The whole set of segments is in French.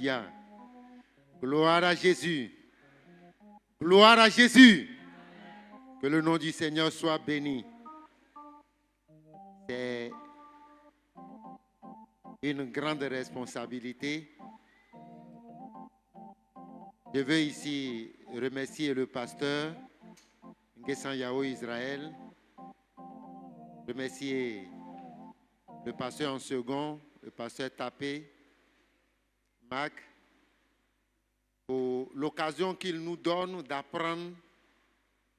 Alléluia. Gloire à Jésus. Gloire à Jésus. Que le nom du Seigneur soit béni. C'est une grande responsabilité. Je veux ici remercier le pasteur Nguessan Yao Israël, remercier le pasteur en second, le pasteur Tapé, Mac, pour l'occasion qu'ils nous donnent d'apprendre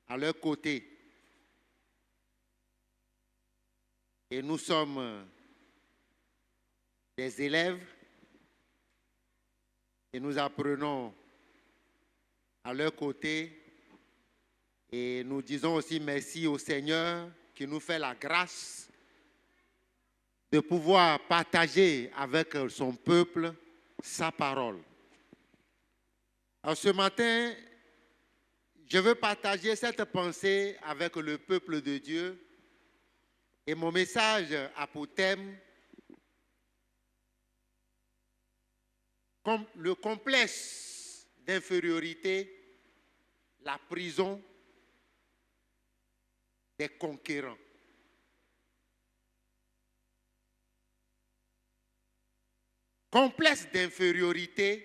à leur côté. Et nous sommes des élèves et nous apprenons à leur côté. Et nous disons aussi merci au Seigneur qui nous fait la grâce de pouvoir partager avec son peuple sa parole. Alors ce matin, je veux partager cette pensée avec le peuple de Dieu et mon message a pour thème le complexe d'infériorité, la prison des conquérants. Complexe d'infériorité,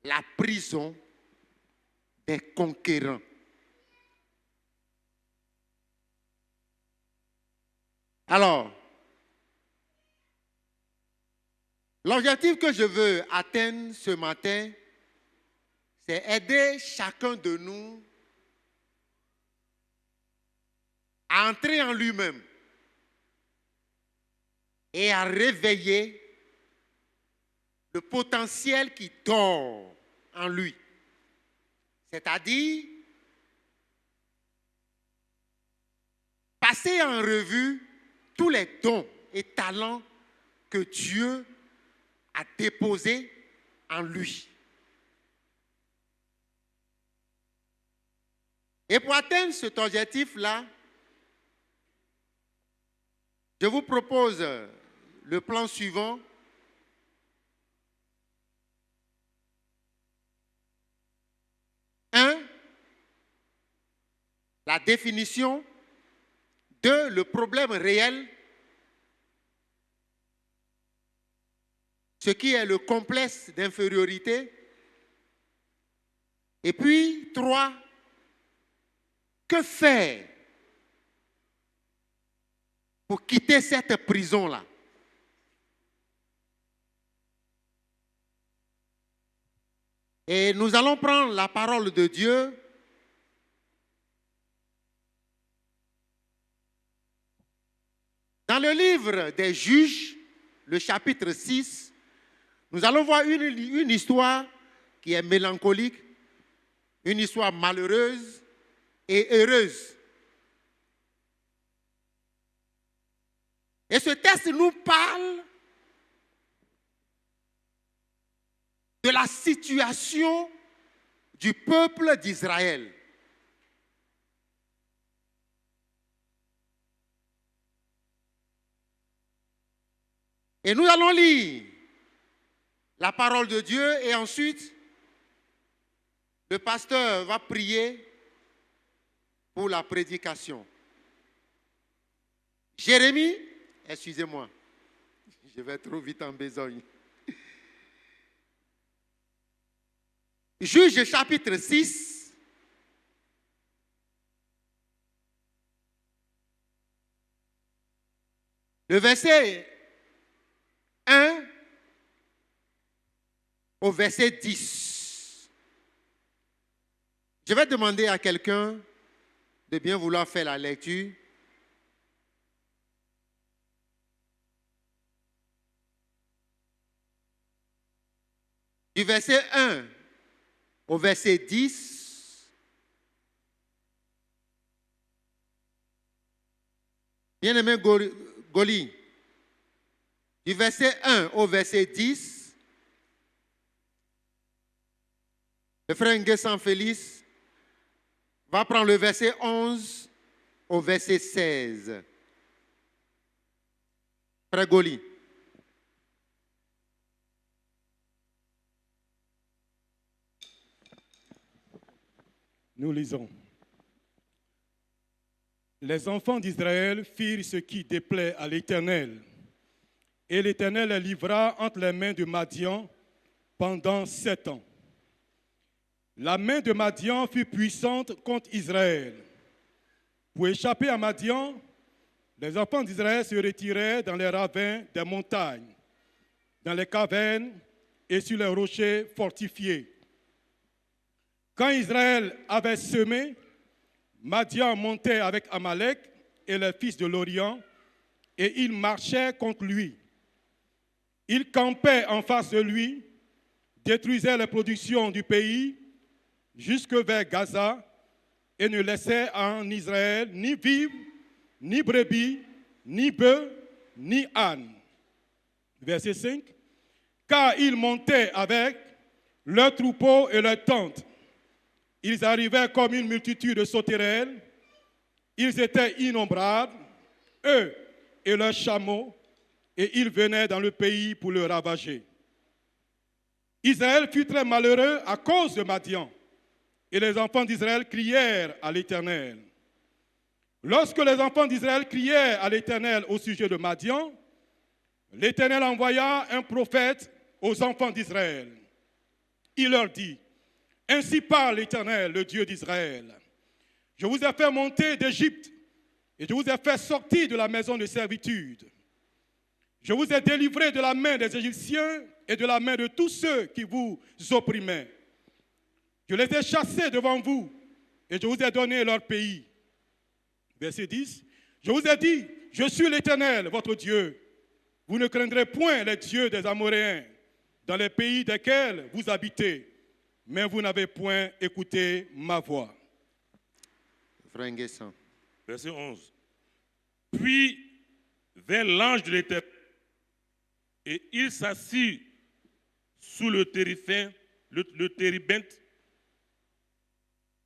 la prison des conquérants. Alors, l'objectif que je veux atteindre ce matin, c'est aider chacun de nous à entrer en lui-même et à réveiller le potentiel qui dort en lui. C'est-à-dire passer en revue tous les dons et talents que Dieu a déposés en lui. Et pour atteindre cet objectif-là, je vous propose le plan suivant. La définition. 2, le problème réel. Ce qui est le complexe d'infériorité. Et puis, 3, que faire pour quitter cette prison-là? Et nous allons prendre la parole de Dieu dans le livre des Juges, le chapitre 6. Nous allons voir une histoire qui est mélancolique, une histoire malheureuse et heureuse. Et ce texte nous parle de la situation du peuple d'Israël. Et nous allons lire la parole de Dieu et ensuite le pasteur va prier pour la prédication. Jérémie, excusez-moi, je vais trop vite en besogne. Juge chapitre 6. Le verset 1 au verset 10. Je vais demander à quelqu'un de bien vouloir faire la lecture. Du verset 1 au verset 10. Bien-aimé Goli, du verset 1 au verset 10, le frère Nguessan Félix va prendre le verset 11 au verset 16. Frère Goli. Nous lisons. Les enfants d'Israël firent ce qui déplaît à l'Éternel, et l'Éternel les livra entre les mains de Madian pendant 7 ans. La main de Madian fut puissante contre Israël. Pour échapper à Madian, les enfants d'Israël se retiraient dans les ravins des montagnes, dans les cavernes et sur les rochers fortifiés. Quand Israël avait semé, Madian montait avec Amalek et les fils de l'Orient, et ils marchaient contre lui. Ils campaient en face de lui, détruisaient les productions du pays jusque vers Gaza, et ne laissaient en Israël ni vivre, ni brebis, ni bœufs, ni ânes. Verset 5. Car ils montaient avec leurs troupeaux et leurs tentes. Ils arrivaient comme une multitude de sauterelles. Ils étaient innombrables, eux et leurs chameaux, et ils venaient dans le pays pour le ravager. Israël fut très malheureux à cause de Madian, et les enfants d'Israël crièrent à l'Éternel. Lorsque les enfants d'Israël crièrent à l'Éternel au sujet de Madian, l'Éternel envoya un prophète aux enfants d'Israël. Il leur dit, « Ainsi parle l'Éternel, le Dieu d'Israël. Je vous ai fait monter d'Égypte et je vous ai fait sortir de la maison de servitude. Je vous ai délivré de la main des Égyptiens et de la main de tous ceux qui vous opprimaient. Je les ai chassés devant vous et je vous ai donné leur pays. » Verset 10. Je vous ai dit, je suis l'Éternel, votre Dieu. Vous ne craindrez point les dieux des Amoréens dans les pays desquels vous habitez, mais vous n'avez point écouté ma voix. Verset 11. Puis vint l'ange de l'Éternel, et il s'assit sous le tériphin, le téribinthe,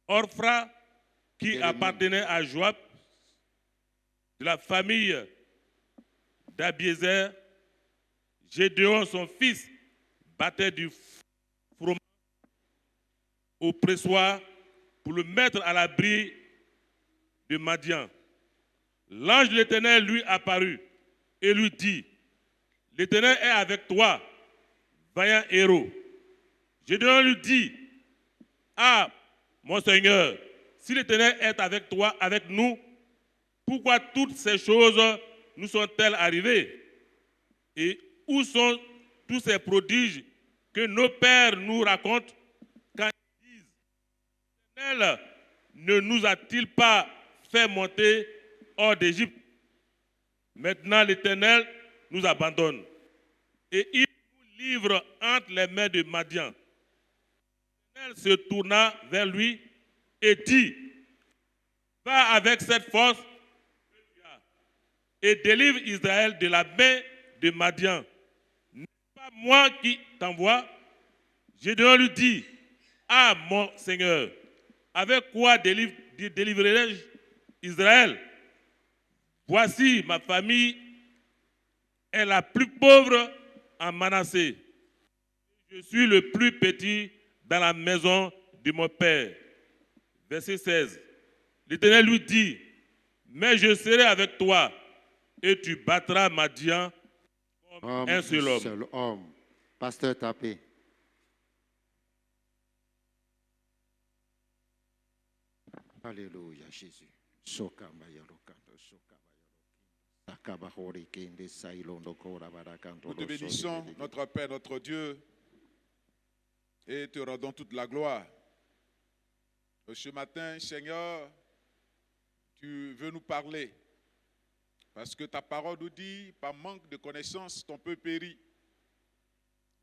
Orphra, qui appartenait à Joab, de la famille d'Abiézer. Gédéon, son fils, battait du froment au pressoir pour le mettre à l'abri de Madian. L'ange de l'Éternel lui apparut et lui dit, « L'Éternel est avec toi, vaillant héros. » Gédéon lui dit, « Ah, mon Seigneur, si l'Éternel est avec toi, avec nous, pourquoi toutes ces choses nous sont-elles arrivées? Et où sont tous ces prodiges que nos pères nous racontent quand ils disent, l'Éternel ne nous a-t-il pas fait monter hors d'Égypte? Maintenant l'Éternel nous abandonne et il nous livre entre les mains de Madian. L'Éternel se tourna vers lui et dit, va avec cette force et délivre Israël de la main de Madian. N'est-ce pas moi qui t'envoie? Gédéon lui dit, ah mon Seigneur, avec quoi délivrerai-je Israël? Voici ma famille est la plus pauvre en Manassé. Je suis le plus petit dans la maison de mon père. Verset 16. L'Éternel lui dit, mais je serai avec toi et tu battras Madian comme un seul homme. Pasteur Tapé. Alléluia, Jésus. Nous te bénissons, notre Père, notre Dieu, et te rendons toute la gloire. Ce matin, Seigneur, tu veux nous parler, parce que ta parole nous dit, par manque de connaissance, ton peuple périt.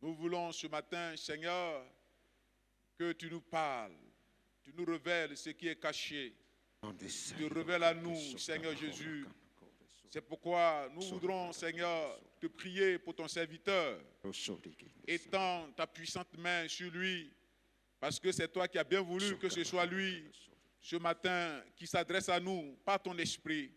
Nous voulons ce matin, Seigneur, que tu nous parles, tu nous révèles ce qui est caché. Tu révèles à nous, Seigneur Jésus. C'est pourquoi nous voudrons, Seigneur, te prier pour ton serviteur. Étends ta puissante main sur lui, parce que c'est toi qui as bien voulu que ce soit lui, ce matin, qui s'adresse à nous par ton esprit.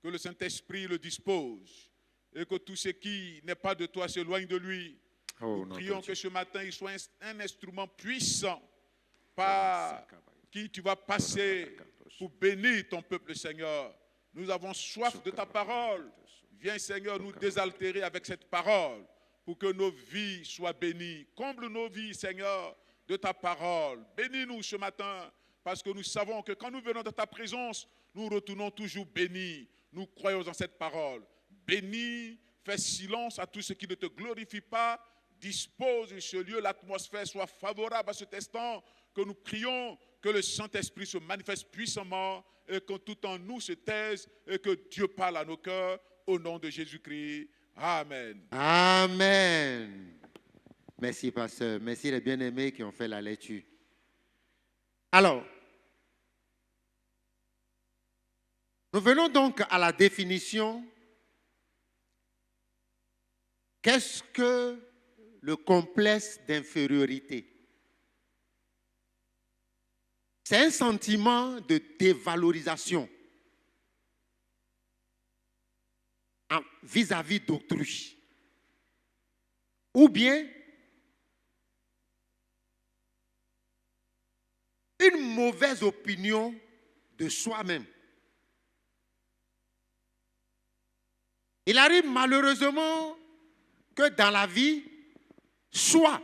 Que le Saint-Esprit le dispose et que tout ce qui n'est pas de toi s'éloigne de lui. Nous prions que ce matin, il soit un instrument puissant qui tu vas passer pour bénir ton peuple, Seigneur. Nous avons soif de ta parole. Viens, Seigneur, nous désaltérer avec cette parole pour que nos vies soient bénies. Comble nos vies, Seigneur, de ta parole. Bénis-nous ce matin, parce que nous savons que quand nous venons de ta présence, nous retournons toujours bénis. Nous croyons en cette parole. Bénis, fais silence à tout ce qui ne te glorifie pas. Dispose ce lieu, l'atmosphère soit favorable à cet instant, que nous prions, que le Saint-Esprit se manifeste puissamment et que tout en nous se taise et que Dieu parle à nos cœurs au nom de Jésus-Christ. Amen. Amen. Merci, pasteur. Merci les bien-aimés qui ont fait la lecture. Alors, nous venons donc à la définition. Qu'est-ce que le complexe d'infériorité? C'est un sentiment de dévalorisation vis-à-vis d'autrui. Ou bien une mauvaise opinion de soi-même. Il arrive malheureusement que dans la vie, soit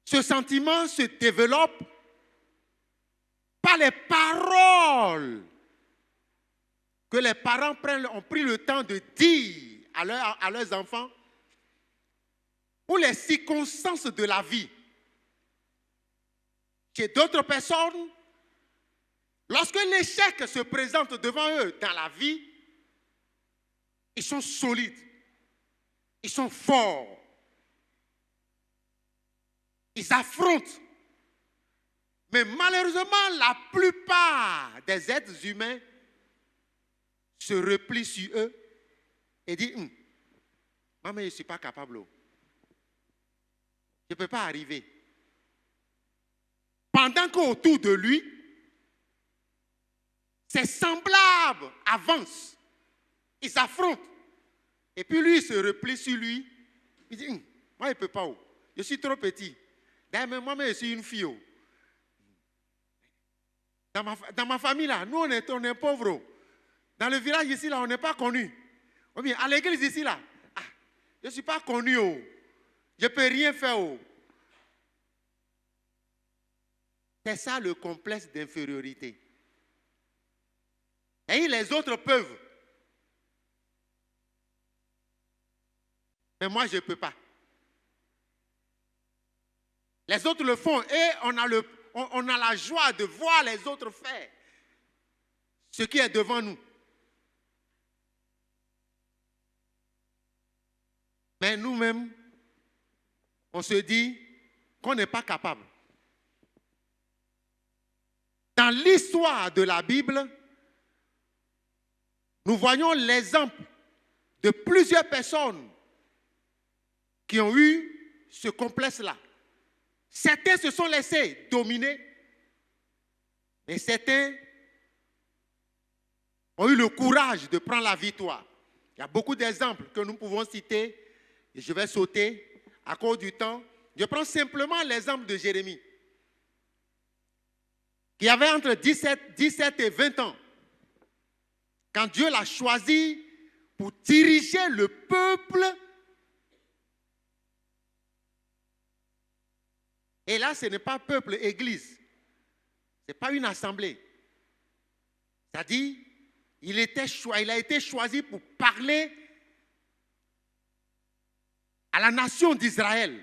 ce sentiment se développe par les paroles que les parents ont pris le temps de dire à leurs enfants, ou les circonstances de la vie. Chez d'autres personnes, lorsque l'échec se présente devant eux dans la vie, ils sont solides, ils sont forts, ils affrontent. Mais malheureusement, la plupart des êtres humains se replient sur eux et disent « Maman, je ne suis pas capable. Je ne peux pas arriver. » Pendant qu'autour de lui, ses semblables avancent. Ils s'affrontent. Et puis lui, il se replie sur lui. Il dit « Moi, je ne peux pas. Je suis trop petit. D'ailleurs, moi, je suis une fille. Dans ma famille, là, nous, on est pauvres. Dans le village ici, là, on n'est pas connus. Ou bien, à l'église ici, là, je ne suis pas connu. Je ne peux rien faire. C'est ça le complexe d'infériorité. Et les autres peuvent. Mais moi, je ne peux pas. Les autres le font et on a la joie de voir les autres faire ce qui est devant nous. Mais nous-mêmes, on se dit qu'on n'est pas capable. Dans l'histoire de la Bible, nous voyons l'exemple de plusieurs personnes qui ont eu ce complexe-là. Certains se sont laissés dominer, mais certains ont eu le courage de prendre la victoire. Il y a beaucoup d'exemples que nous pouvons citer, et je vais sauter à cause du temps. Je prends simplement l'exemple de Jérémie, qui avait entre 17 et 20 ans, quand Dieu l'a choisi pour diriger le peuple. Et là, ce n'est pas peuple, église. Ce n'est pas une assemblée. C'est-à-dire, il a été choisi pour parler à la nation d'Israël.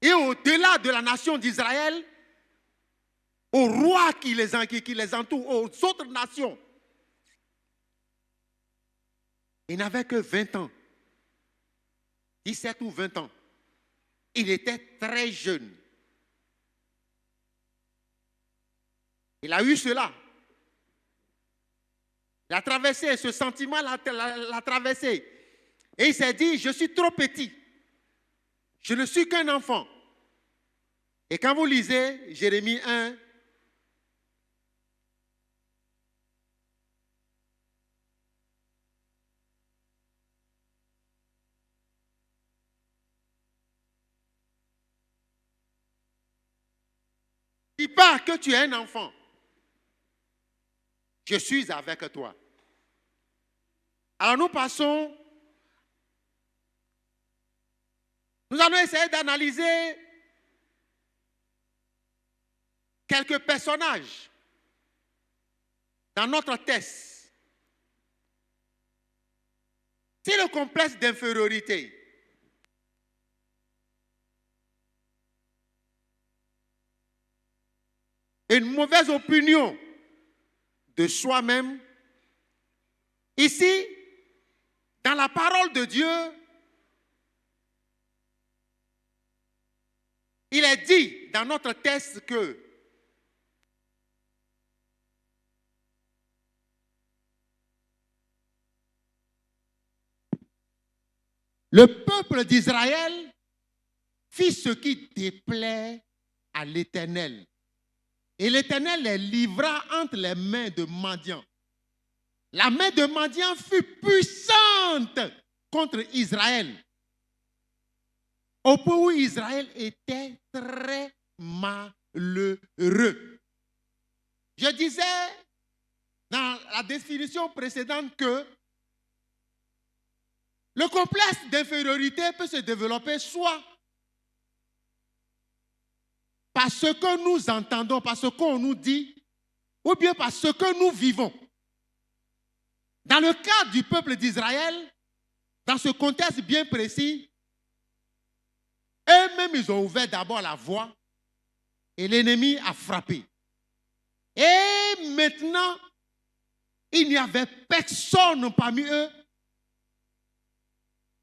Et au-delà de la nation d'Israël, aux rois qui les entourent, aux autres nations. Il n'avait que 20 ans. 17 ou 20 ans. Il était très jeune. Il a eu cela. Il a traversé, ce sentiment l'a traversé. Et il s'est dit, je suis trop petit. Je ne suis qu'un enfant. Et quand vous lisez Jérémie 1, dis pas que tu es un enfant. Je suis avec toi. Alors nous passons. Nous allons essayer d'analyser quelques personnages dans notre test. C'est le complexe d'infériorité. Une mauvaise opinion de soi-même. Ici, dans la parole de Dieu, il est dit dans notre texte que le peuple d'Israël fit ce qui déplaît à l'Éternel. Et l'Éternel les livra entre les mains de Madian. La main de Madian fut puissante contre Israël, au point où Israël était très malheureux. Je disais dans la définition précédente que le complexe d'infériorité peut se développer soit par ce que nous entendons, par ce qu'on nous dit, ou bien par ce que nous vivons. Dans le cas du peuple d'Israël, dans ce contexte bien précis, eux-mêmes, ils ont ouvert d'abord la voie et l'ennemi a frappé. Et maintenant, il n'y avait personne parmi eux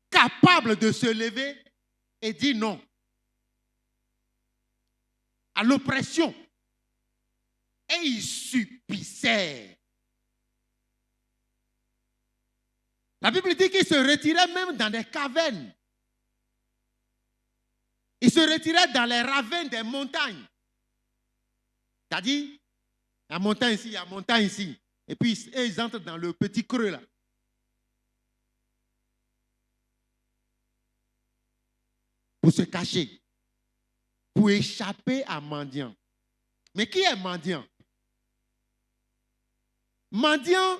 capable de se lever et dire non à l'oppression. Et ils subissaient. La Bible dit qu'ils se retiraient même dans des cavernes. Ils se retiraient dans les ravins des montagnes. C'est-à-dire, il y a montagne ici, il y a montagne ici. Et puis, ils entrent dans le petit creux là. Pour se cacher. Pour échapper à Madian. Mais qui est Madian? Madian,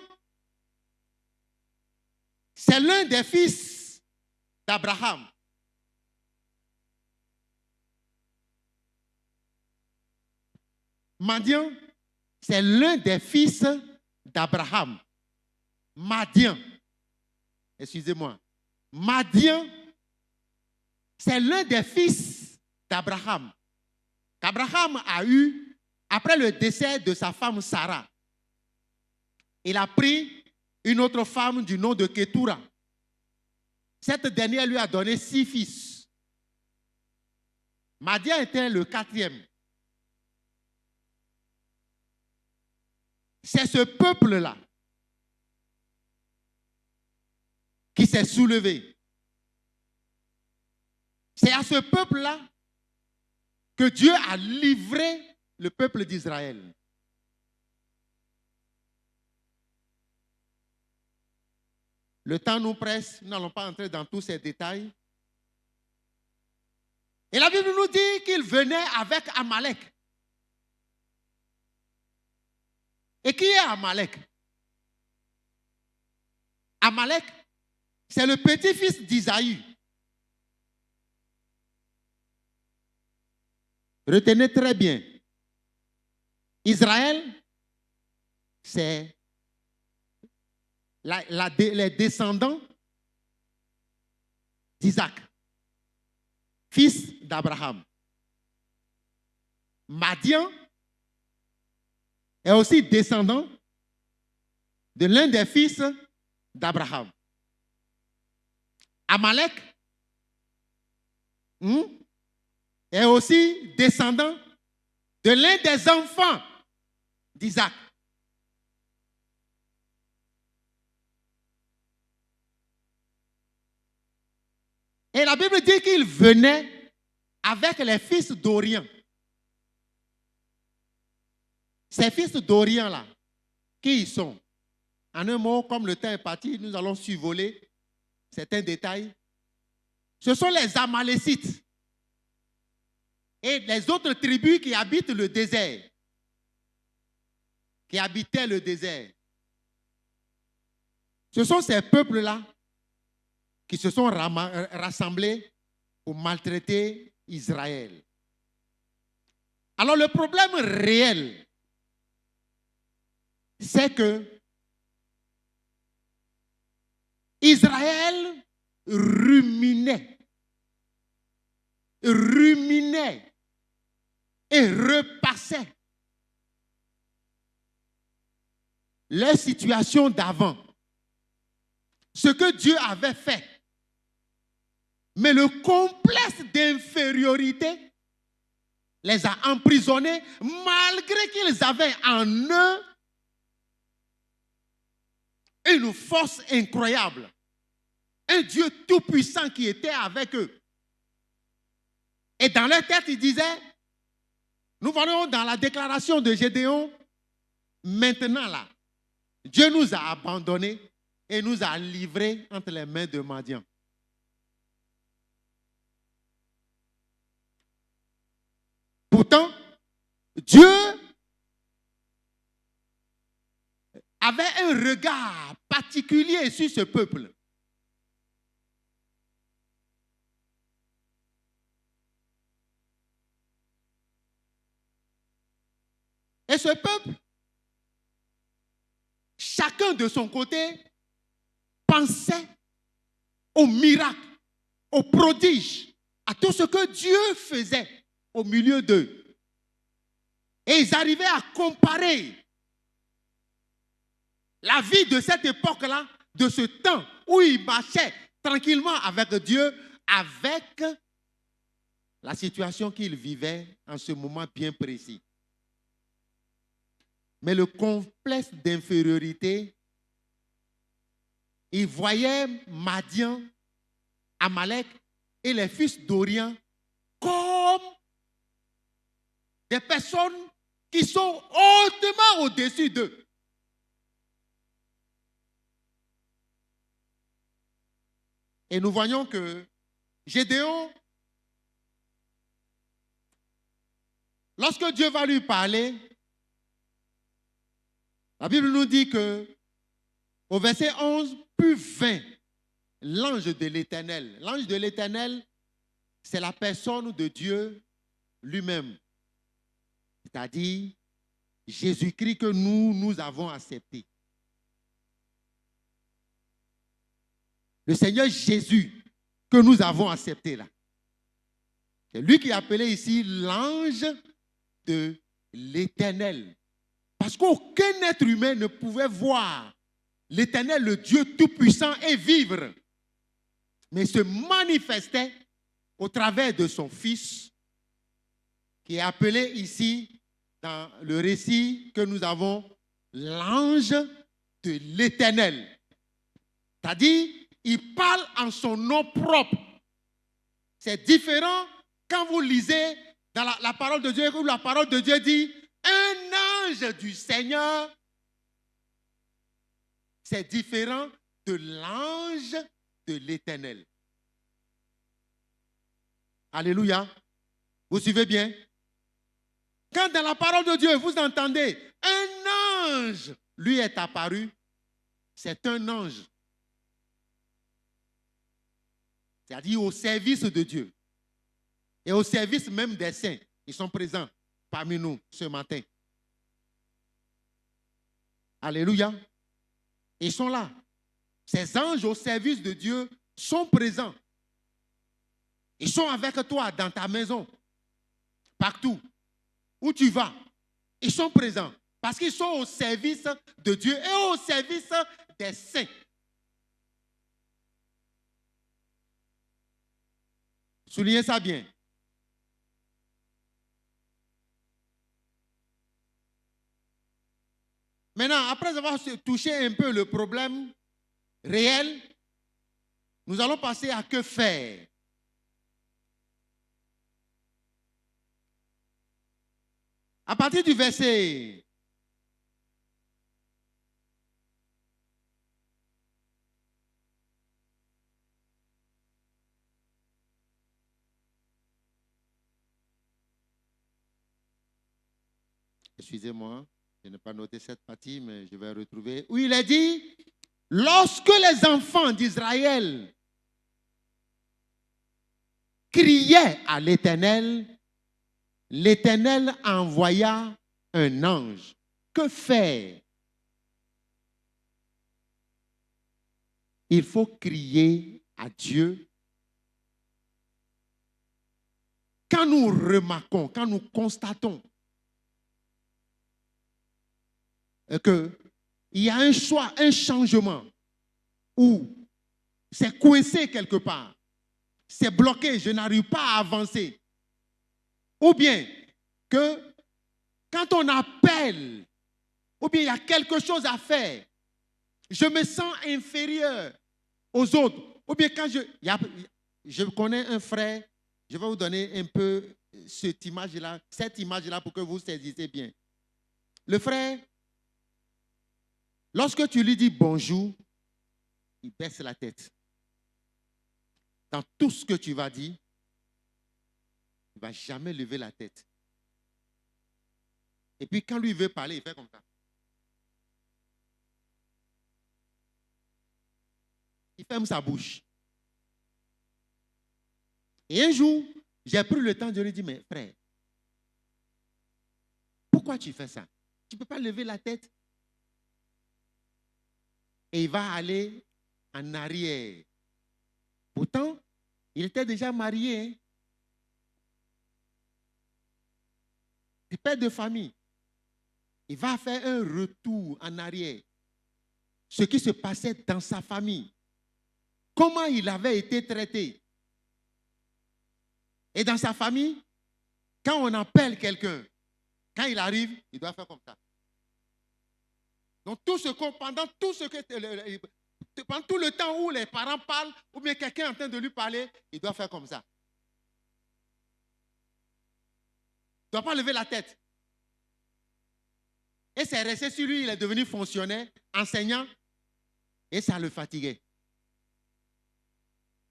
c'est l'un des fils d'Abraham. Madian, c'est l'un des fils d'Abraham. Madian, excusez-moi. Madian, c'est l'un des fils d'Abraham. Qu'Abraham a eu après le décès de sa femme Sarah. Il a pris une autre femme du nom de Ketura. Cette dernière lui a donné 6 fils. Madian était le 4e. C'est ce peuple-là qui s'est soulevé. C'est à ce peuple-là que Dieu a livré le peuple d'Israël. Le temps nous presse, nous n'allons pas entrer dans tous ces détails. Et la Bible nous dit qu'il venait avec Amalek. Et qui est Amalek? Amalek, c'est le petit-fils d'Isaïe. Retenez très bien. Israël, c'est les descendants d'Isaac, fils d'Abraham. Madian est aussi descendant de l'un des fils d'Abraham. Amalek est aussi descendant de l'un des enfants d'Isaac. Et la Bible dit qu'il venait avec les fils d'Orient. Ces fils d'Orient-là, qui ils sont? En un mot, comme le temps est parti, nous allons survoler certains détails. Ce sont les Amalécites. et les autres tribus qui habitent le désert, qui habitaient le désert. Ce sont ces peuples-là qui se sont rassemblés pour maltraiter Israël. Alors le problème réel, c'est que Israël ruminait et repassait leur situation d'avant. Ce que Dieu avait fait. Mais le complexe d'infériorité les a emprisonnés malgré qu'ils avaient en eux une force incroyable. Un Dieu tout-puissant qui était avec eux. Et dans leur tête, ils disaient, nous voyons dans la déclaration de Gédéon, maintenant là, Dieu nous a abandonnés et nous a livrés entre les mains de Madian. Pourtant, Dieu avait un regard particulier sur ce peuple. Et ce peuple, chacun de son côté, pensait aux miracles, aux prodiges, à tout ce que Dieu faisait au milieu d'eux. Et ils arrivaient à comparer la vie de cette époque-là, de ce temps où ils marchaient tranquillement avec Dieu, avec la situation qu'ils vivaient en ce moment bien précis. Mais le complexe d'infériorité, ils voyaient Madian, Amalek et les fils d'Orient comme des personnes qui sont hautement au-dessus d'eux. Et nous voyons que Gédéon, lorsque Dieu va lui parler, la Bible nous dit que au verset 11, puis vint l'ange de l'Éternel. L'ange de l'Éternel, c'est la personne de Dieu lui-même. C'est-à-dire Jésus-Christ que nous avons accepté. Le Seigneur Jésus que nous avons accepté là. C'est lui qui est appelé ici l'ange de l'Éternel. Parce qu'aucun être humain ne pouvait voir l'Éternel, le Dieu tout-puissant, et vivre. Mais se manifestait au travers de son Fils, qui est appelé ici, dans le récit que nous avons, l'ange de l'Éternel. C'est-à-dire, il parle en son nom propre. C'est différent quand vous lisez dans la parole de Dieu, où la parole de Dieu dit un ange du Seigneur. C'est différent de l'ange de l'Éternel. Alléluia. Vous suivez bien? Quand dans la parole de Dieu, vous entendez un ange lui est apparu, c'est un ange. C'est-à-dire au service de Dieu. Et au service même des saints. Ils sont présents parmi nous ce matin. Alléluia. Ils sont là. Ces anges au service de Dieu sont présents. Ils sont avec toi dans ta maison. Partout. Où tu vas. Ils sont présents. Parce qu'ils sont au service de Dieu et au service des saints. Soulignez ça bien. Maintenant, après avoir touché un peu le problème réel, nous allons passer à que faire. À partir du verset Excusez-moi, je n'ai pas noté cette partie, mais je vais retrouver. Où il est dit, lorsque les enfants d'Israël criaient à l'Éternel, l'Éternel envoya un ange. Que faire? Il faut crier à Dieu. Quand nous remarquons, quand nous constatons qu'il y a un choix, un changement, ou c'est coincé quelque part, c'est bloqué, je n'arrive pas à avancer, ou bien que quand on appelle, ou bien il y a quelque chose à faire, je me sens inférieur aux autres, ou bien quand je connais un frère, je vais vous donner un peu cette image-là pour que vous saisissiez bien. Le frère, lorsque tu lui dis bonjour, il baisse la tête. Dans tout ce que tu vas dire, il ne va jamais lever la tête. Et puis quand lui veut parler, il fait comme ça. Il ferme sa bouche. Et un jour, j'ai pris le temps de lui dire, mais frère, pourquoi tu fais ça? Tu ne peux pas lever la tête. Et il va aller en arrière. Pourtant, il était déjà marié. Hein? Il est père de famille. Il va faire un retour en arrière. Ce qui se passait dans sa famille. Comment il avait été traité. Et dans sa famille, quand on appelle quelqu'un, quand il arrive, il doit faire comme ça. Donc pendant tout le temps où les parents parlent, ou bien quelqu'un est en train de lui parler, il doit faire comme ça. Il ne doit pas lever la tête. Et c'est resté sur lui, il est devenu fonctionnaire, enseignant, et ça le fatiguait.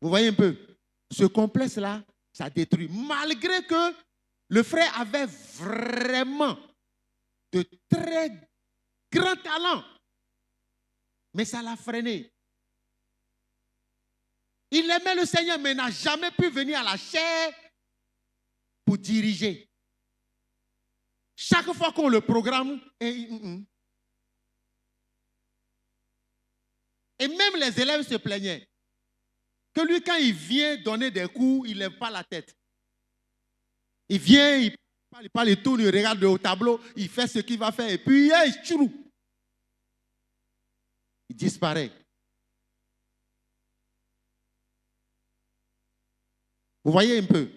Vous voyez un peu, ce complexe-là, ça détruit. Malgré que le frère avait vraiment de très grands talents, mais ça l'a freiné. Il aimait le Seigneur, mais n'a jamais pu venir à la chair pour diriger. Chaque fois qu'on le programme, et même les élèves se plaignaient. Que lui, quand il vient donner des cours, il ne lève pas la tête. Il vient, il parle, il tourne, il regarde au tableau, il fait ce qu'il va faire, et puis il disparaît. Vous voyez un peu?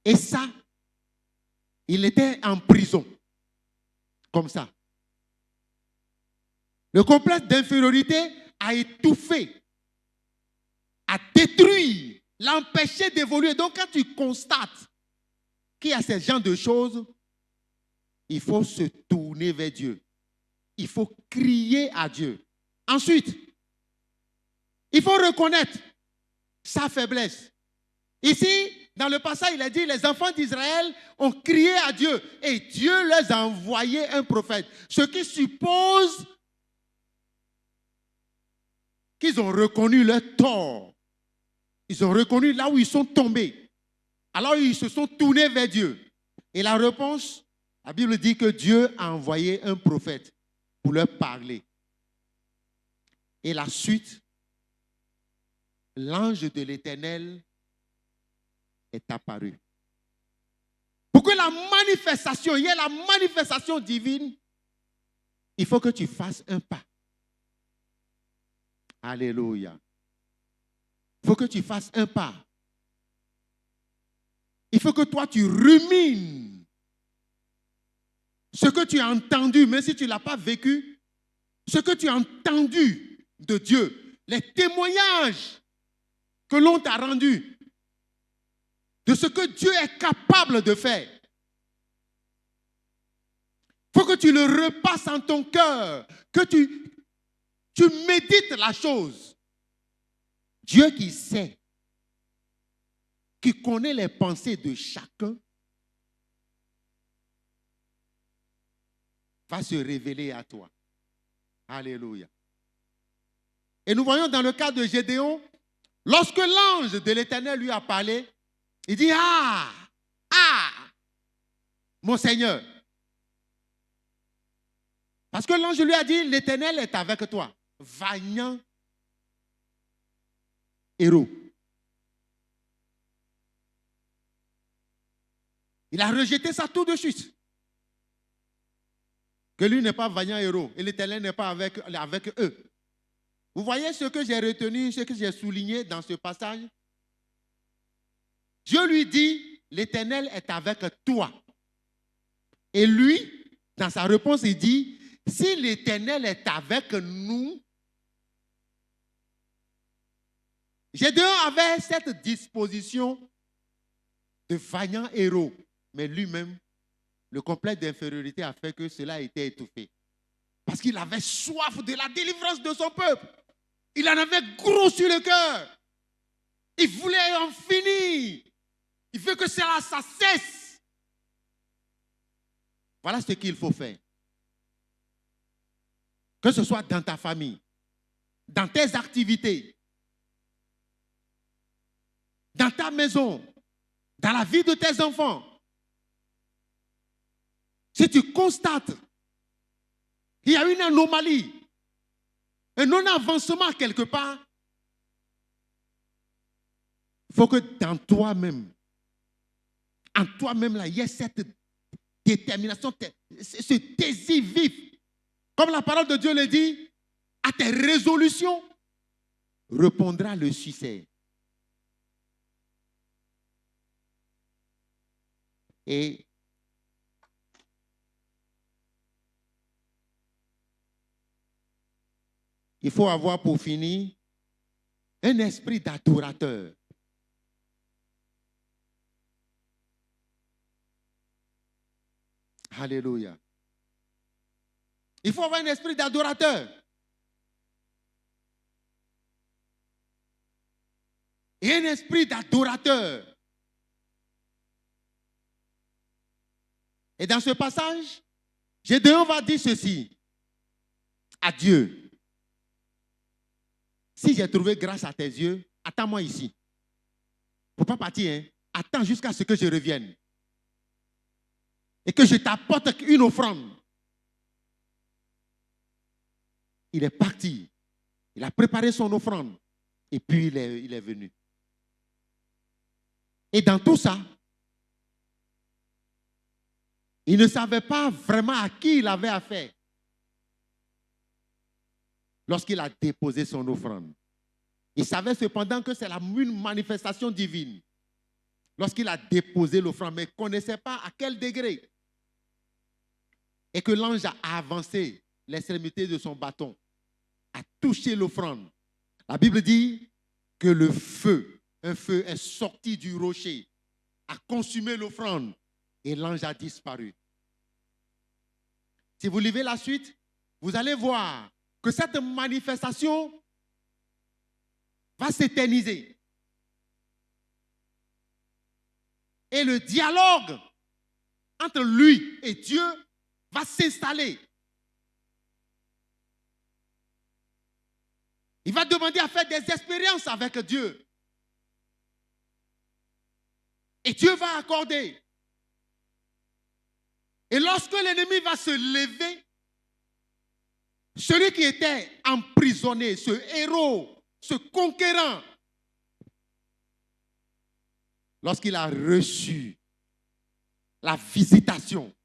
Et ça, il était en prison. Comme ça. Le complexe d'infériorité a étouffé, a détruit, l'a empêché d'évoluer. Donc quand tu constates qu'il y a ce genre de choses, il faut se tourner vers Dieu. Il faut crier à Dieu. Ensuite, il faut reconnaître sa faiblesse. Ici, dans le passage, il a dit, les enfants d'Israël ont crié à Dieu et Dieu leur a envoyé un prophète. Ce qui suppose qu'ils ont reconnu leur tort. Ils ont reconnu là où ils sont tombés. Alors ils se sont tournés vers Dieu. Et la réponse, la Bible dit que Dieu a envoyé un prophète pour leur parler. Et la suite, l'ange de l'Éternel est apparu. Pour que la manifestation, il y ait la manifestation divine, il faut que tu fasses un pas. Alléluia. Il faut que tu fasses un pas. Il faut que toi, tu rumines ce que tu as entendu, même si tu ne l'as pas vécu, ce que tu as entendu de Dieu, les témoignages que l'on t'a rendus, de ce que Dieu est capable de faire. Il faut que tu le repasses en ton cœur, que tu médites la chose. Dieu qui sait, qui connaît les pensées de chacun, va se révéler à toi. Alléluia. Et nous voyons dans le cas de Gédéon, lorsque l'ange de l'Éternel lui a parlé, il dit, mon Seigneur. Parce que l'ange lui a dit, l'Éternel est avec toi, vaillant héros. Il a rejeté ça tout de suite. Que lui n'est pas vaillant héros et l'Éternel n'est pas avec eux. Vous voyez ce que j'ai retenu, ce que j'ai souligné dans ce passage? Dieu lui dit, l'Éternel est avec toi. Et lui, dans sa réponse, il dit, si l'Éternel est avec nous, Gédéon avait cette disposition de vaillant héros, mais lui-même, le complexe d'infériorité a fait que cela a été étouffé. Parce qu'il avait soif de la délivrance de son peuple. Il en avait gros sur le cœur. Il voulait en finir. Il veut que cela, ça cesse. Voilà ce qu'il faut faire. Que ce soit dans ta famille, dans tes activités, dans ta maison, dans la vie de tes enfants. Si tu constates qu'il y a une anomalie, un non-avancement quelque part, il faut que dans toi-même, en toi-même, là, il y ait cette détermination, ce désir vif. Comme la parole de Dieu le dit, à tes résolutions répondra le succès. Et il faut avoir pour finir un esprit d'adorateur. Alléluia. Il faut avoir un esprit d'adorateur. Et un esprit d'adorateur. Et dans ce passage, Gédéon va dire ceci à Dieu. Si j'ai trouvé grâce à tes yeux, attends-moi ici. Il ne faut pas partir, hein? Attends jusqu'à ce que je revienne. Et que je t'apporte une offrande. Il est parti. Il a préparé son offrande. Et puis il est venu. Et dans tout ça, il ne savait pas vraiment à qui il avait affaire. Lorsqu'il a déposé son offrande. Il savait cependant que c'est une manifestation divine. Lorsqu'il a déposé l'offrande, mais il ne connaissait pas à quel degré. Et que l'ange a avancé l'extrémité de son bâton, a touché l'offrande. La Bible dit que le feu, un feu est sorti du rocher, a consumé l'offrande et l'ange a disparu. Si vous lisez la suite, vous allez voir que cette manifestation va s'éterniser. Et le dialogue entre lui et Dieu va s'installer. Il va demander à faire des expériences avec Dieu. Et Dieu va accorder. Et lorsque l'ennemi va se lever, celui qui était emprisonné, ce héros, ce conquérant, lorsqu'il a reçu la visitation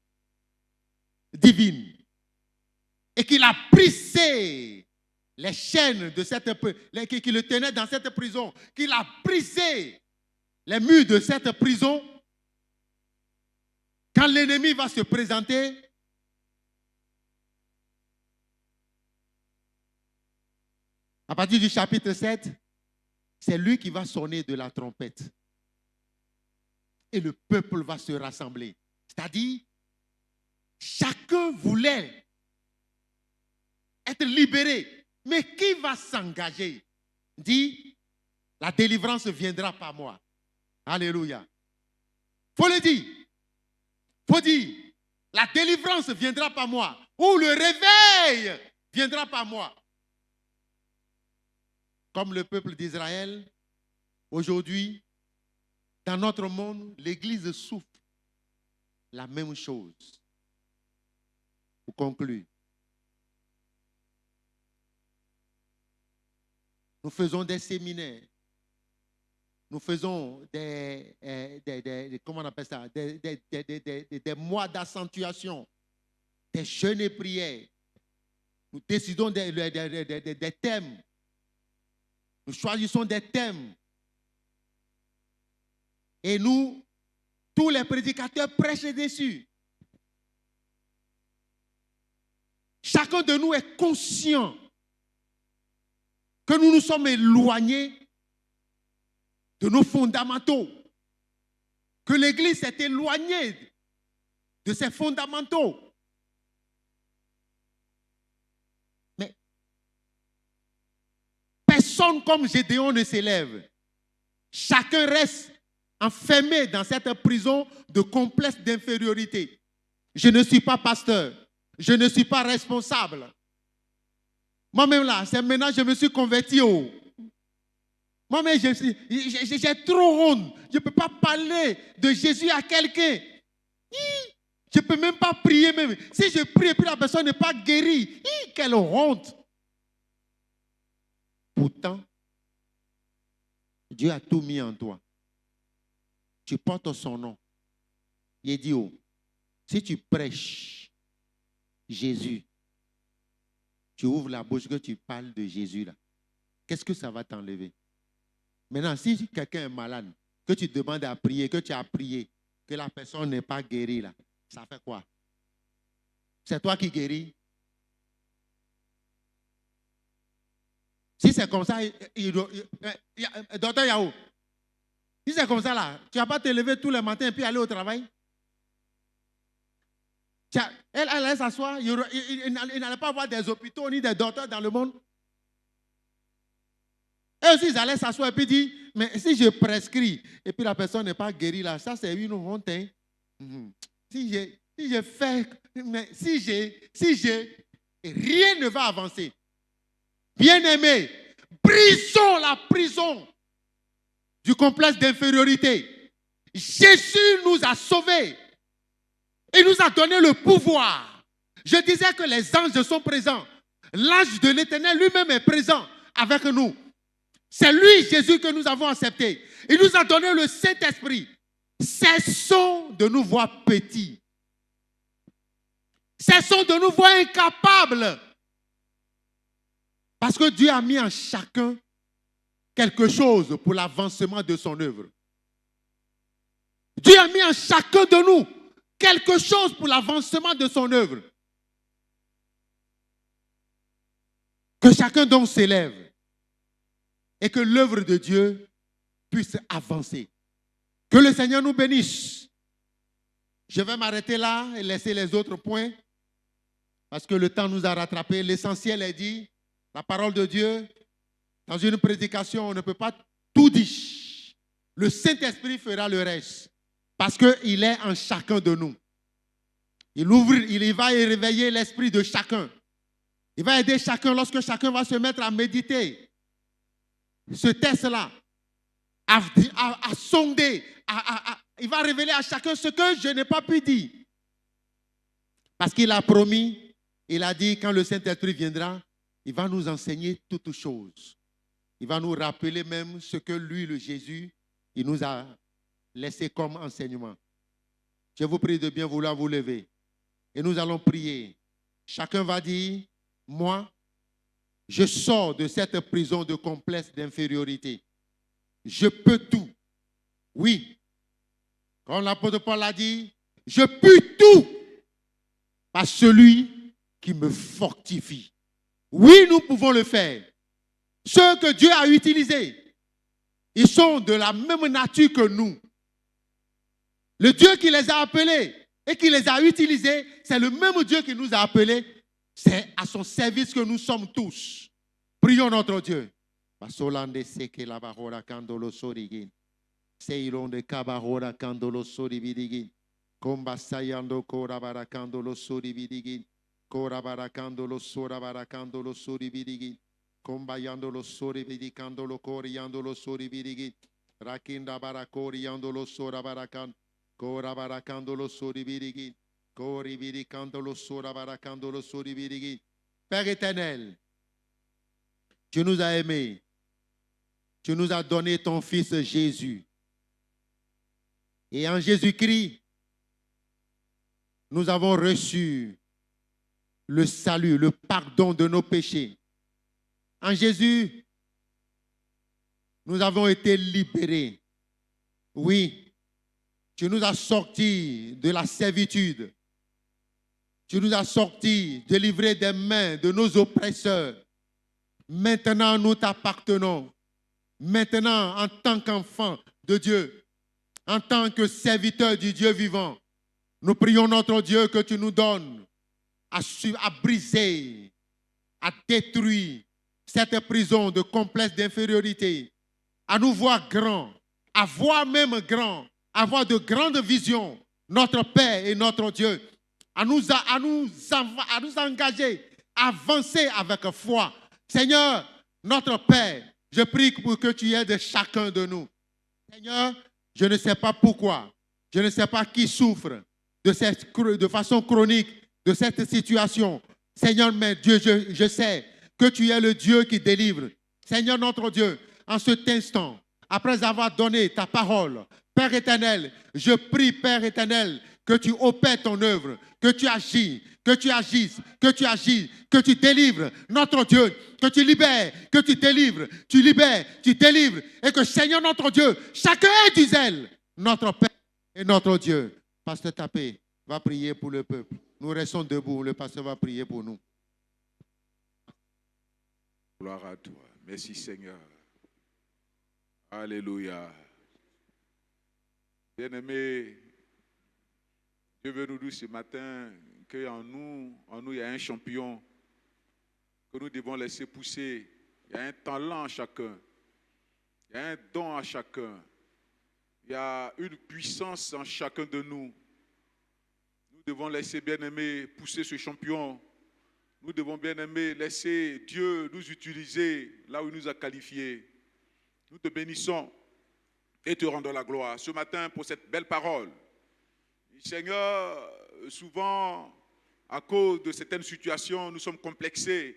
divine et qu'il a brisé les chaînes de qui le tenaient dans cette prison, qu'il a brisé les murs de cette prison, quand l'ennemi va se présenter, à partir du chapitre 7, c'est lui qui va sonner de la trompette. Et le peuple va se rassembler. C'est-à-dire, chacun voulait être libéré. Mais qui va s'engager? Dit, la délivrance viendra par moi. Alléluia. Il faut le dire. Il faut dire, la délivrance viendra par moi. où le réveil viendra par moi. Comme le peuple d'Israël, aujourd'hui, dans notre monde, l'Église souffre la même chose. Pour conclure, nous faisons des séminaires, nous faisons comment on appelle ça, des mois d'accentuation, des jeûnes et prières. Nous décidons des thèmes. Nous choisissons des thèmes. Et nous, tous les prédicateurs prêchent dessus. Chacun de nous est conscient que nous nous sommes éloignés de nos fondamentaux, que l'Église s'est éloignée de ses fondamentaux. Mais personne comme Gédéon ne s'élève. Chacun reste enfermé dans cette prison de complexe d'infériorité. Je ne suis pas pasteur, je ne suis pas responsable. Moi-même là, c'est maintenant que je me suis converti. Moi-même, j'ai trop honte. Je ne peux pas parler de Jésus à quelqu'un. Je ne peux même pas prier même. Si je prie et puis la personne n'est pas guérie, quelle honte. Pourtant, Dieu a tout mis en toi. Tu portes son nom. Il dit, si tu prêches Jésus, tu ouvres la bouche que tu parles de Jésus là, qu'est-ce que ça va t'enlever? Maintenant, si quelqu'un est malade, que tu demandes à prier, que tu as prié, que la personne n'est pas guérie là, ça fait quoi? C'est toi qui guéris? Si c'est comme ça, docteur Yahou, si c'est comme ça là, tu ne vas pas te lever tous les matins et puis aller au travail? Elle allait s'asseoir, il n'allait pas avoir des hôpitaux ni des docteurs dans le monde. Et aussi, ils allaient s'asseoir et puis dire, mais si je prescris et puis la personne n'est pas guérie là, ça c'est une honte. Hein? Si j'ai fait, mais si j'ai, rien ne va avancer. Bien-aimés, brisons la prison du complexe d'infériorité. Jésus nous a sauvés. Il nous a donné le pouvoir. Je disais que les anges sont présents. L'ange de l'Éternel lui-même est présent avec nous. C'est lui, Jésus, que nous avons accepté. Il nous a donné le Saint-Esprit. Cessons de nous voir petits. Cessons de nous voir incapables. Parce que Dieu a mis en chacun quelque chose pour l'avancement de son œuvre. Dieu a mis en chacun de nous quelque chose pour l'avancement de son œuvre. Que chacun donc s'élève et que l'œuvre de Dieu puisse avancer. Que le Seigneur nous bénisse. Je vais m'arrêter là et laisser les autres points parce que le temps nous a rattrapés. L'essentiel est dit. La parole de Dieu, dans une prédication, on ne peut pas tout dire. Le Saint-Esprit fera le reste parce qu'il est en chacun de nous. Il va réveiller l'esprit de chacun. Il va aider chacun lorsque chacun va se mettre à méditer ce test-là, à sonder, il va révéler à chacun ce que je n'ai pas pu dire. Parce qu'il a promis, il a dit quand le Saint-Esprit viendra, il va nous enseigner toutes choses. Il va nous rappeler même ce que lui, le Jésus, il nous a laissé comme enseignement. Je vous prie de bien vouloir vous lever. Et nous allons prier. Chacun va dire, moi, je sors de cette prison de complexe d'infériorité. Je peux tout. Oui. Comme l'apôtre Paul a dit, je peux tout par celui qui me fortifie. Oui, nous pouvons le faire. Ceux que Dieu a utilisés, ils sont de la même nature que nous. Le Dieu qui les a appelés et qui les a utilisés, c'est le même Dieu qui nous a appelés. C'est à son service que nous sommes tous. Prions notre Dieu. Korabarakando lo sora barakando lo sori birigi. Kombayando lo sori birikando lo koriando lo sori birigi. Rakinda barakoriando lo sora barakan. Korabarakando lo sori birigi. Kori birikando lo sora barakando lo sori birigi. Père éternel, tu nous as aimés. Tu nous as donné ton Fils Jésus. Et en Jésus-Christ, nous avons reçu le salut, le pardon de nos péchés. En Jésus, nous avons été libérés. Oui, tu nous as sortis de la servitude. Tu nous as sortis, délivrés des mains de nos oppresseurs. Maintenant, nous t'appartenons. Maintenant, en tant qu'enfant de Dieu, en tant que serviteur du Dieu vivant, nous prions notre Dieu que tu nous donnes à briser, à détruire cette prison de complexe d'infériorité, à nous voir grands, à voir même grands, à avoir de grandes visions, notre Père et notre Dieu, à nous engager, à avancer avec foi. Seigneur, notre Père, je prie pour que tu aides chacun de nous. Seigneur, je ne sais pas pourquoi, je ne sais pas qui souffre de façon chronique de cette situation. Seigneur, mais Dieu, je sais que tu es le Dieu qui délivre. Seigneur notre Dieu, en cet instant, après avoir donné ta parole, Père éternel, je prie, Père éternel, que tu opères ton œuvre, que tu agis, que tu agisses, que tu agis, que tu délivres, notre Dieu, que tu libères, que tu délivres, tu libères, tu délivres, et que Seigneur notre Dieu, chacun ait du zèle, notre Père et notre Dieu. Pasteur Tapé va prier pour le peuple. Nous restons debout, le pasteur va prier pour nous. Gloire à toi. Merci Seigneur. Alléluia. Bien-aimés, Dieu veut nous dire ce matin qu'en nous, il y a un champion que nous devons laisser pousser. Il y a un talent à chacun. Il y a un don à chacun. Il y a une puissance en chacun de nous. Nous devons laisser, bien-aimés, pousser ce champion. Nous devons, bien-aimés, laisser Dieu nous utiliser là où il nous a qualifiés. Nous te bénissons et te rendons la gloire ce matin pour cette belle parole. Seigneur, souvent, à cause de certaines situations, nous sommes complexés.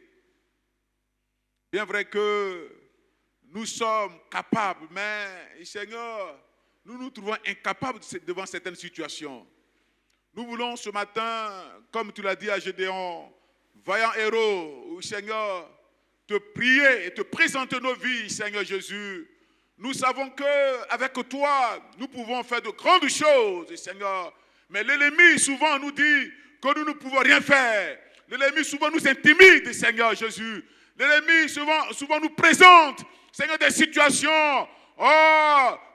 Bien vrai que nous sommes capables, mais Seigneur, nous nous trouvons incapables devant certaines situations. Nous voulons ce matin, comme tu l'as dit à Gédéon, vaillant héros, Seigneur, te prier et te présenter nos vies, Seigneur Jésus. Nous savons qu'avec toi, nous pouvons faire de grandes choses, Seigneur. Mais l'ennemi souvent nous dit que nous ne pouvons rien faire. L'ennemi souvent nous intimide, Seigneur Jésus. L'ennemi souvent nous présente, Seigneur, des situations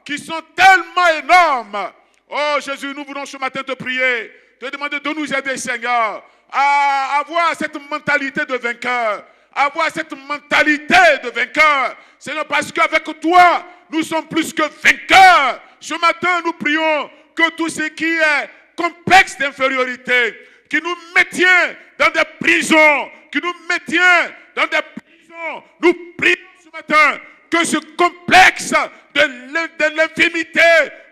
qui sont tellement énormes. Oh Jésus, nous voulons ce matin te prier, te demander de nous aider, Seigneur, à avoir cette mentalité de vainqueur. Avoir cette mentalité de vainqueur. Seigneur, parce qu'avec toi, nous sommes plus que vainqueurs. Ce matin, nous prions que tout ce qui est complexe d'infériorité, qui nous maintient dans des prisons, nous prions ce matin que ce complexe de l'infimité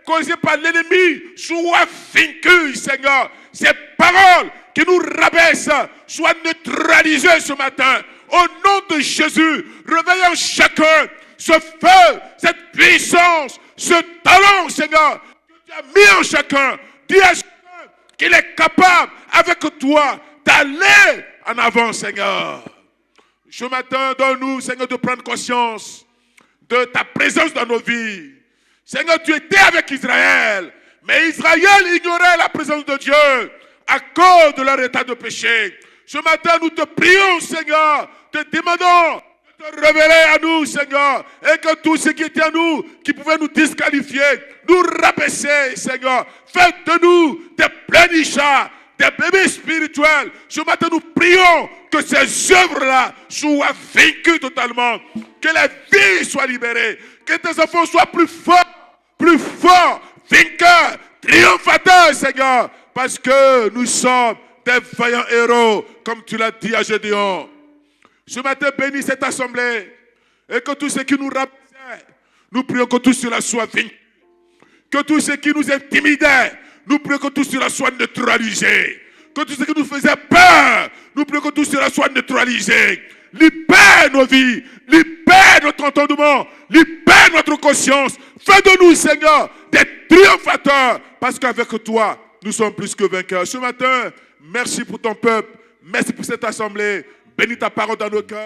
causé par l'ennemi soit vaincu, Seigneur. Ces paroles qui nous rabaissent soient neutralisées ce matin. Au nom de Jésus, réveillons chacun ce feu, cette puissance, ce talent, Seigneur, que tu as mis en chacun. Dis à chacun qu'il est capable, avec toi, d'aller en avant, Seigneur. Ce matin, donne-nous, Seigneur, de prendre conscience de ta présence dans nos vies. Seigneur, tu étais avec Israël, mais Israël ignorait la présence de Dieu à cause de leur état de péché. Ce matin, nous te prions, Seigneur, te demandons de te révéler à nous, Seigneur, et que tout ce qui était à nous, qui pouvait nous disqualifier, nous rabaisser, Seigneur. Faites de nous des pleurnichards, des bébés spirituels. Ce matin, nous prions que ces œuvres-là soient vaincues totalement, que les vies soient libérées, que tes enfants soient plus forts, vainqueurs, triomphateurs, Seigneur, parce que nous sommes des vaillants héros, comme tu l'as dit à Gédéon. Ce matin, bénis cette assemblée et que tout ce qui nous rabaissait, nous prions que tout cela soit vaincu. Que tout ce qui nous intimidait, nous prions que tout cela soit neutralisé. Que tout ce qui nous faisait peur, nous prions que tout cela soit neutralisé. Libère nos vies, libère notre entendement, libère notre conscience. Fais de nous, Seigneur, des triomphateurs, parce qu'avec toi, nous sommes plus que vainqueurs. Ce matin, merci pour ton peuple, merci pour cette assemblée. Bénis ta parole dans nos cœurs.